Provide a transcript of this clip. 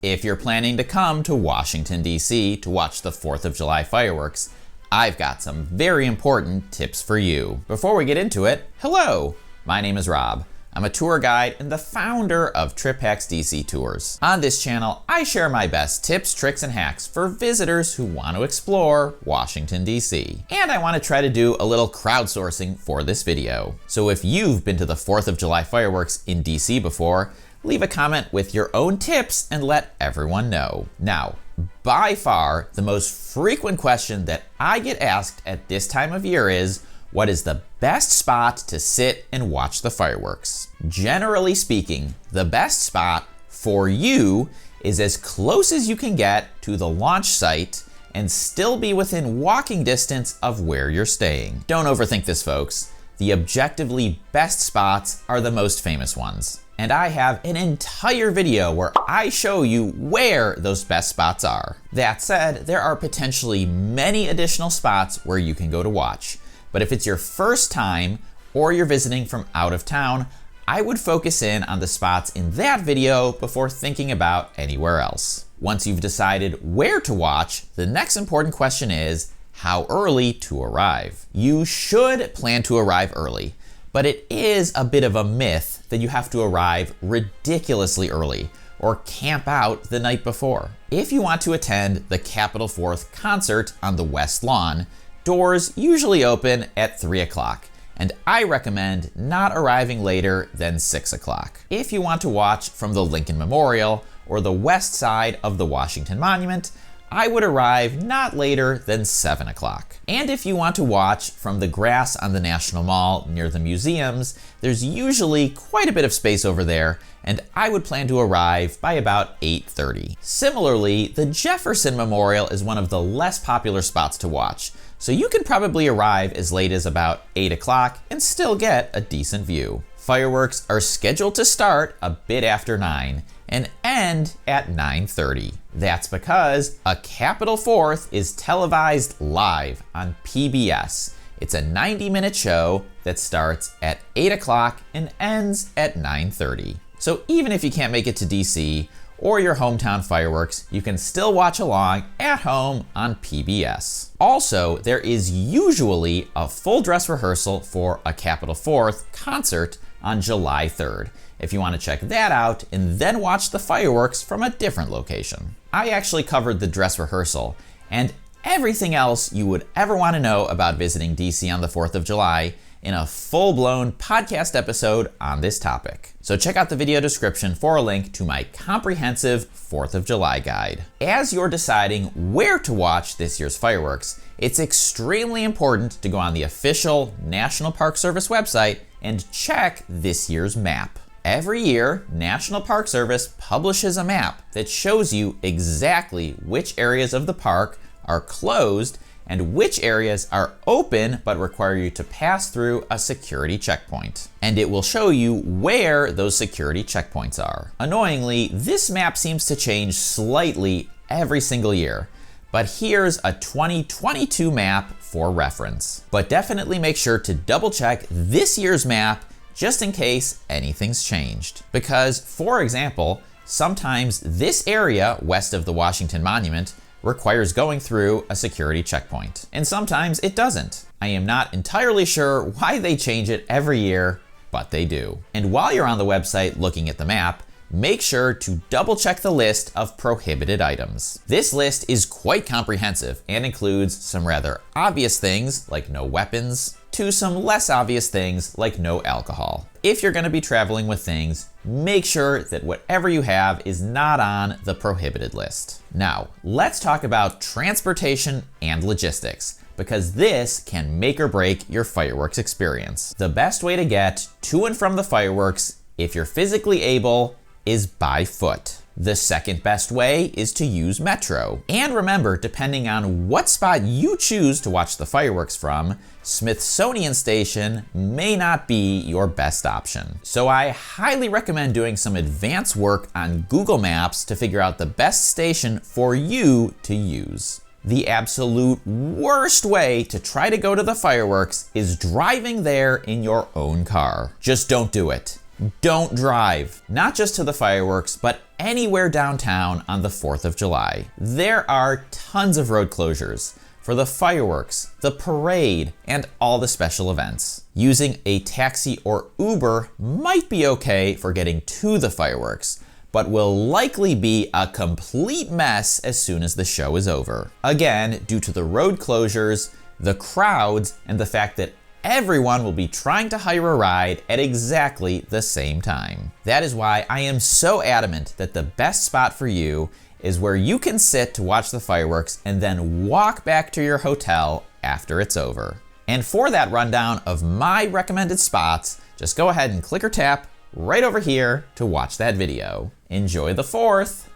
If you're planning to come to Washington, D.C. to watch the 4th of July fireworks, I've got some very important tips for you. Before we get into it, hello! My name is Rob. I'm a tour guide and the founder of TripHacks DC Tours. On this channel, I share my best tips, tricks, and hacks for visitors who want to explore Washington, D.C. And I want to try to do a little crowdsourcing for this video. So if you've been to the 4th of July fireworks in D.C. before, leave a comment with your own tips and let everyone know. Now, by far, the most frequent question that I get asked at this time of year is, what is the best spot to sit and watch the fireworks? Generally speaking, the best spot for you is as close as you can get to the launch site and still be within walking distance of where you're staying. Don't overthink this, folks. The objectively best spots are the most famous ones. And I have an entire video where I show you where those best spots are. That said, there are potentially many additional spots where you can go to watch. But if it's your first time or you're visiting from out of town, I would focus in on the spots in that video before thinking about anywhere else. Once you've decided where to watch, the next important question is how early to arrive. You should plan to arrive early, but it is a bit of a myth that you have to arrive ridiculously early or camp out the night before. If you want to attend the Capitol Fourth concert on the West Lawn, doors usually open at 3 o'clock, and I recommend not arriving later than 6 o'clock. If you want to watch from the Lincoln Memorial or the west side of the Washington Monument, I would arrive not later than 7 o'clock. And if you want to watch from the grass on the National Mall near the museums, there's usually quite a bit of space over there, and I would plan to arrive by about 8:30. Similarly, the Jefferson Memorial is one of the less popular spots to watch, so you can probably arrive as late as about 8 o'clock and still get a decent view. Fireworks are scheduled to start a bit after 9 and end at 9:30. That's because a Capitol Fourth is televised live on PBS. It's a 90-minute show that starts at 8 o'clock and ends at 9:30. So even if you can't make it to DC or your hometown fireworks, you can still watch along at home on PBS. Also, there is usually a full dress rehearsal for a Capitol Fourth concert on July 3rd. If you want to check that out and then watch the fireworks from a different location. I actually covered the dress rehearsal and everything else you would ever want to know about visiting DC on the 4th of July in a full-blown podcast episode on this topic. So check out the video description for a link to my comprehensive 4th of July guide. As you're deciding where to watch this year's fireworks, it's extremely important to go on the official National Park Service website and check this year's map. Every year, National Park Service publishes a map that shows you exactly which areas of the park are closed and which areas are open but require you to pass through a security checkpoint. And it will show you where those security checkpoints are. Annoyingly, this map seems to change slightly every single year, but here's a 2022 map for reference. But definitely make sure to double check this year's map just in case anything's changed. Because, for example, sometimes this area west of the Washington Monument requires going through a security checkpoint, and sometimes it doesn't. I am not entirely sure why they change it every year, but they do. And while you're on the website looking at the map, make sure to double check the list of prohibited items. This list is quite comprehensive and includes some rather obvious things like no weapons to some less obvious things like no alcohol. If you're going to be traveling with things, make sure that whatever you have is not on the prohibited list. Now, let's talk about transportation and logistics, because this can make or break your fireworks experience. The best way to get to and from the fireworks, if you're physically able, is by foot. The second best way is to use Metro. And remember, depending on what spot you choose to watch the fireworks from, Smithsonian Station may not be your best option. So I highly recommend doing some advanced work on Google Maps to figure out the best station for you to use. The absolute worst way to try to go to the fireworks is driving there in your own car. Just don't do it. Don't drive, not just to the fireworks, but anywhere downtown on the 4th of July. There are tons of road closures for the fireworks, the parade, and all the special events. Using a taxi or Uber might be okay for getting to the fireworks, but will likely be a complete mess as soon as the show is over. Again, due to the road closures, the crowds, and the fact that everyone will be trying to hire a ride at exactly the same time. That is why I am so adamant that the best spot for you is where you can sit to watch the fireworks and then walk back to your hotel after it's over. And for that rundown of my recommended spots, just go ahead and click or tap right over here to watch that video. Enjoy the 4th!